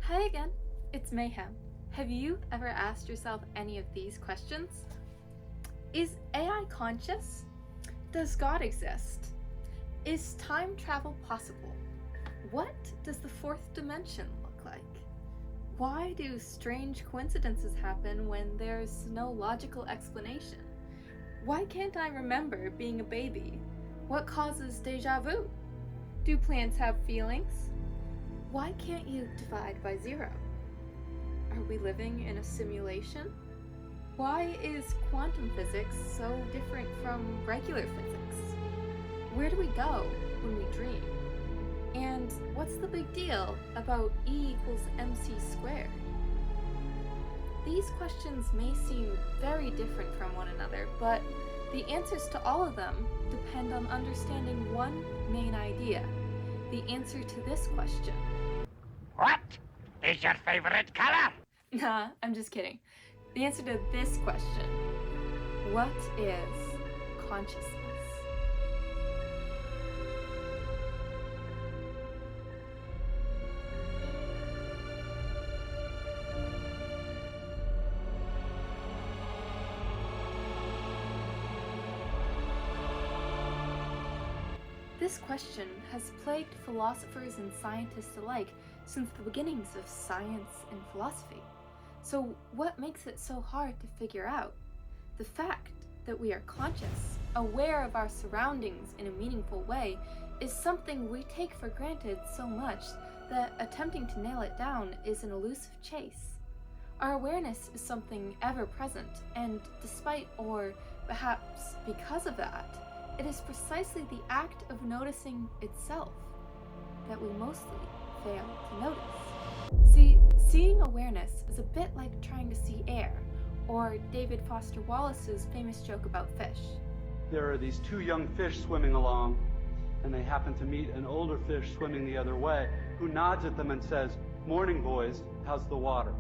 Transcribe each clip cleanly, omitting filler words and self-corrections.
Hi again, it's MayyHemm. Have you ever asked yourself any of these questions? Is AI conscious? Does God exist? Is time travel possible? What does the fourth dimension look like? Why do strange coincidences happen when there's no logical explanation? Why can't I remember being a baby? What causes deja vu? Do plants have feelings? Why can't you divide by zero? Are we living in a simulation? Why is quantum physics so different from regular physics? Where do we go when we dream? And what's the big deal about E equals mc squared? These questions may seem very different from one another, but the answers to all of them depend on understanding one main idea: the answer to this question. What is your favorite color? Nah, I'm just kidding. The answer to this question: what is consciousness? This question has plagued philosophers and scientists alike since the beginnings of science and philosophy. So what makes it so hard to figure out? The fact that we are conscious, aware of our surroundings in a meaningful way, is something we take for granted so much that attempting to nail it down is an elusive chase. Our awareness is something ever present, and despite, or perhaps because of that, it is precisely the act of noticing itself that we mostly fail to notice. See, seeing awareness is a bit like trying to see air, or David Foster Wallace's famous joke about fish. There are these two young fish swimming along, and they happen to meet an older fish swimming the other way, who nods at them and says, "Morning, boys, how's the water?"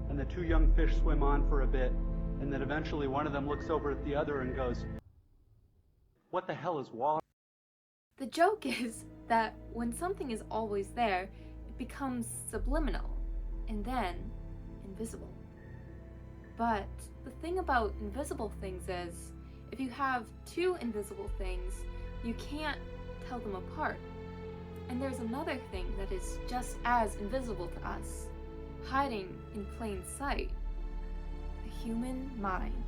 And the two young fish swim on for a bit, and then eventually one of them looks over at the other and goes, "What the hell is water?" The joke is that when something is always there, it becomes subliminal, and then invisible. But the thing about invisible things is, if you have two invisible things, you can't tell them apart. And there's another thing that is just as invisible to us, hiding in plain sight: the human mind.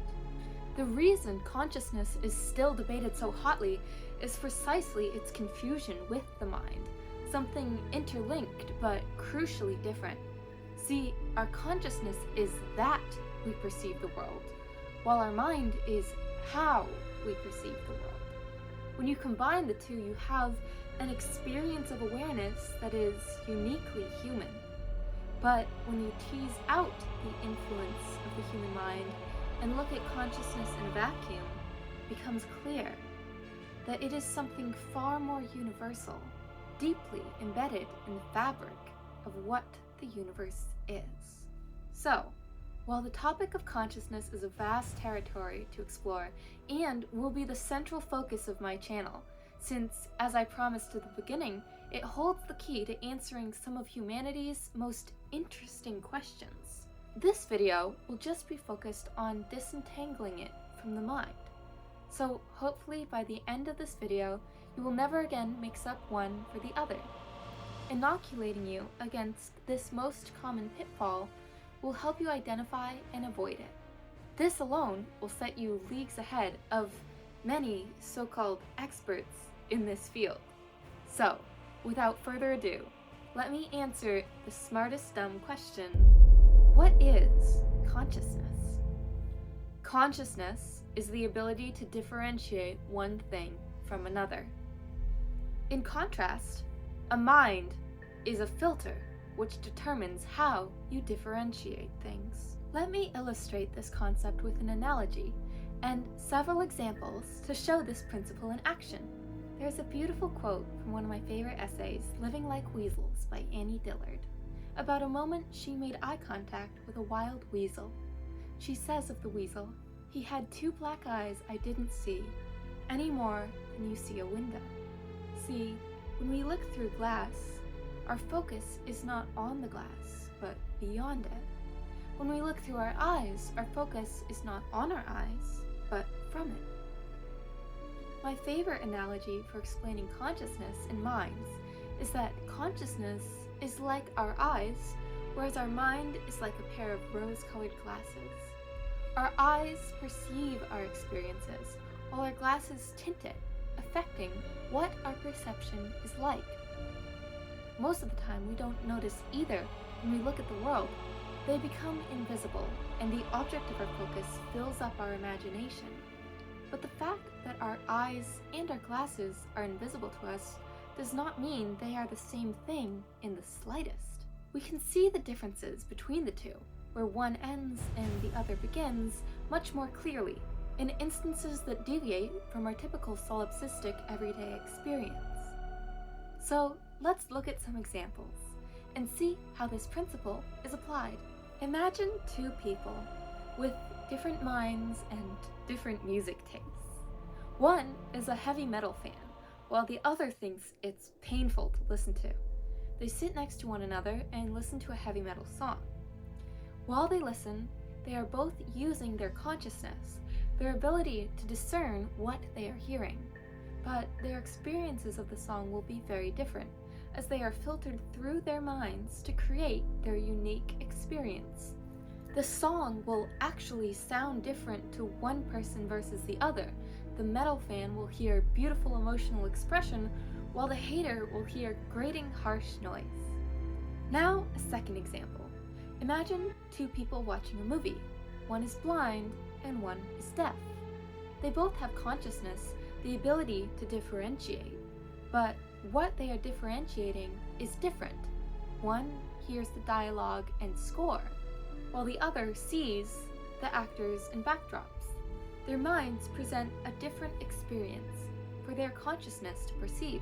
The reason consciousness is still debated so hotly is precisely its confusion with the mind, something interlinked but crucially different. See, our consciousness is that we perceive the world, while our mind is how we perceive the world. When you combine the two, you have an experience of awareness that is uniquely human. But when you tease out the influence of the human mind and look at consciousness in a vacuum, it becomes clear that it is something far more universal, deeply embedded in the fabric of what the universe is. So, while the topic of consciousness is a vast territory to explore and will be the central focus of my channel, since, as I promised at the beginning, it holds the key to answering some of humanity's most interesting questions, this video will just be focused on disentangling it from the mind. So hopefully by the end of this video, you will never again mix up one for the other. Inoculating you against this most common pitfall will help you identify and avoid it. This alone will set you leagues ahead of many so-called experts in this field. So, without further ado, let me answer the smartest dumb question: what is consciousness? Consciousness is the ability to differentiate one thing from another. In contrast, a mind is a filter which determines how you differentiate things. Let me illustrate this concept with an analogy and several examples to show this principle in action. There's a beautiful quote from one of my favorite essays, Living Like Weasels by Dillard, about a moment she made eye contact with a wild weasel. She says of the weasel, "He had two black eyes I didn't see, any more than you see a window." See, when we look through glass, our focus is not on the glass, but beyond it. When we look through our eyes, our focus is not on our eyes, but from it. My favorite analogy for explaining consciousness and minds is that consciousness is like our eyes, whereas our mind is like a pair of rose-colored glasses. Our eyes perceive our experiences, while our glasses tint it, affecting what our perception is like. Most of the time, we don't notice either when we look at the world. They become invisible, and the object of our focus fills up our imagination. But the fact that our eyes and our glasses are invisible to us does not mean they are the same thing in the slightest. We can see the differences between the two, where one ends and the other begins, much more clearly, in instances that deviate from our typical solipsistic everyday experience. So let's look at some examples and see how this principle is applied. Imagine two people with different minds and different music tastes. One is a heavy metal fan, while the other thinks it's painful to listen to. They sit next to one another and listen to a heavy metal song. While they listen, they are both using their consciousness, their ability to discern what they are hearing. But their experiences of the song will be very different, as they are filtered through their minds to create their unique experience. The song will actually sound different to one person versus the other. The metal fan will hear beautiful emotional expression, while the hater will hear grating, harsh noise. Now, a second example. Imagine two people watching a movie. One is blind and one is deaf. They both have consciousness, the ability to differentiate, but what they are differentiating is different. One hears the dialogue and score, while the other sees the actors and backdrops. Their minds present a different experience for their consciousness to perceive.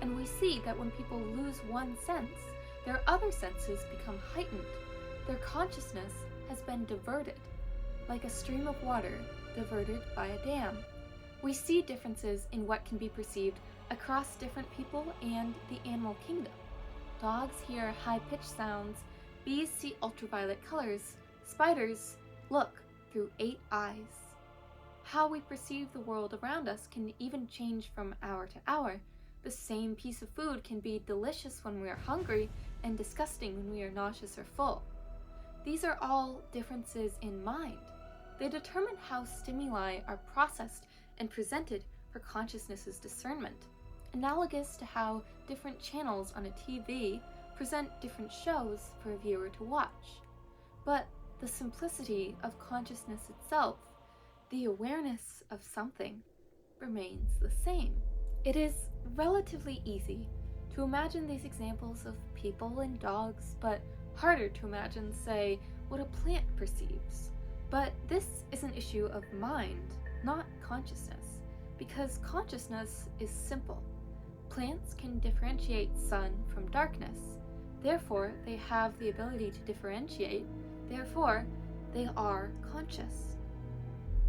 And we see that when people lose one sense, their other senses become heightened. Their consciousness has been diverted, like a stream of water diverted by a dam. We see differences in what can be perceived across different people and the animal kingdom. Dogs hear high-pitched sounds, bees see ultraviolet colors, spiders look through 8 eyes. How we perceive the world around us can even change from hour to hour. The same piece of food can be delicious when we are hungry and disgusting when we are nauseous or full. These are all differences in mind. They determine how stimuli are processed and presented for consciousness's discernment, analogous to how different channels on a TV present different shows for a viewer to watch. But the simplicity of consciousness itself, the awareness of something, remains the same. It is relatively easy to imagine these examples of people and dogs, but harder to imagine, say, what a plant perceives. But this is an issue of mind, not consciousness, because consciousness is simple. Plants can differentiate sun from darkness. Therefore, they have the ability to differentiate. Therefore, they are conscious.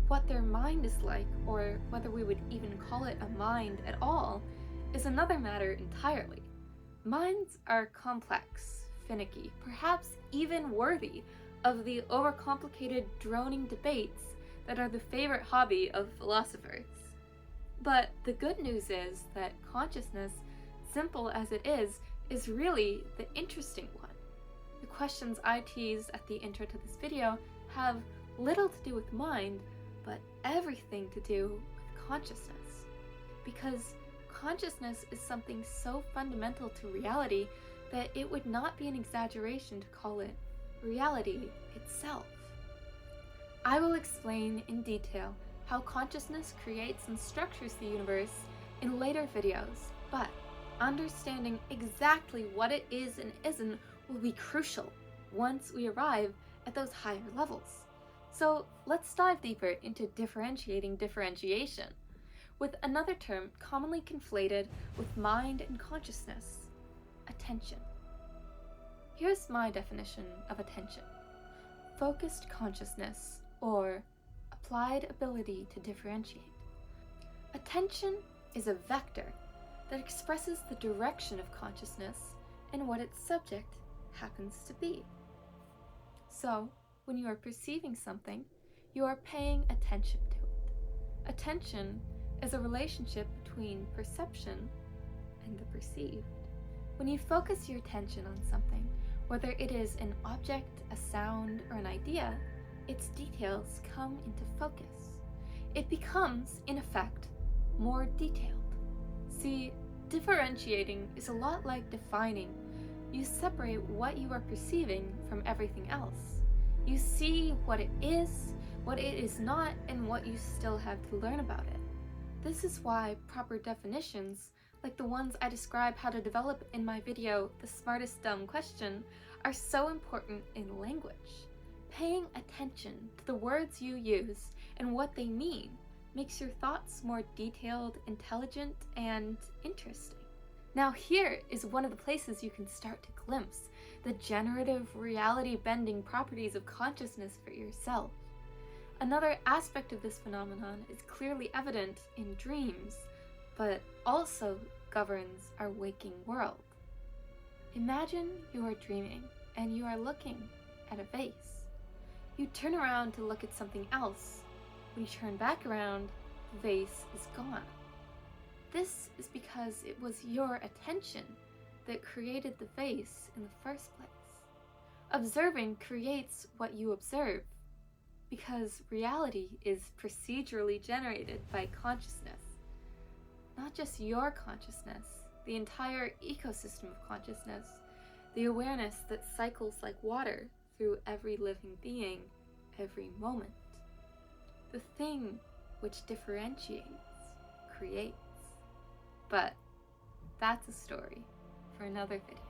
What their mind is like, or whether we would even call it a mind at all, is another matter entirely. Minds are complex, finicky, perhaps even worthy of the overcomplicated, droning debates that are the favorite hobby of philosophers. But the good news is that consciousness, simple as it is really the interesting one. The questions I teased at the intro to this video have little to do with mind, but everything to do with consciousness. Because consciousness is something so fundamental to reality that it would not be an exaggeration to call it reality itself. I will explain in detail how consciousness creates and structures the universe in later videos, but understanding exactly what it is and isn't will be crucial once we arrive at those higher levels. So let's dive deeper into differentiating differentiation, with another term commonly conflated with mind and consciousness: attention. Here's my definition of attention: focused consciousness, or applied ability to differentiate. Attention is a vector that expresses the direction of consciousness and what its subject happens to be. So, when you are perceiving something, you are paying attention to it. Attention is a relationship between perception and the perceived. When you focus your attention on something, whether it is an object, a sound, or an idea, its details come into focus. It becomes, in effect, more detailed. See, differentiating is a lot like defining. You separate what you are perceiving from everything else. You see what it is not, and what you still have to learn about it. This is why proper definitions, like the ones I describe how to develop in my video, The Smartest Dumb Question, are so important in language. Paying attention to the words you use and what they mean makes your thoughts more detailed, intelligent, and interesting. Now here is one of the places you can start to glimpse the generative, reality-bending properties of consciousness for yourself. Another aspect of this phenomenon is clearly evident in dreams, but also governs our waking world. Imagine you are dreaming and you are looking at a vase. You turn around to look at something else. When you turn back around, the vase is gone. This is because it was your attention that created the vase in the first place. Observing creates what you observe, because reality is procedurally generated by consciousness. Not just your consciousness, the entire ecosystem of consciousness, the awareness that cycles like water through every living being every moment. The thing which differentiates, creates. But that's a story for another video.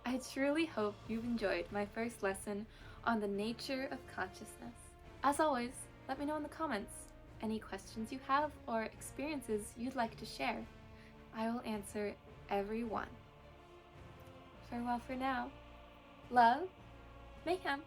I truly hope you've enjoyed my first lesson on the nature of consciousness. As always, let me know in the comments any questions you have or experiences you'd like to share. I will answer every one. Farewell for now. Love, mayhem.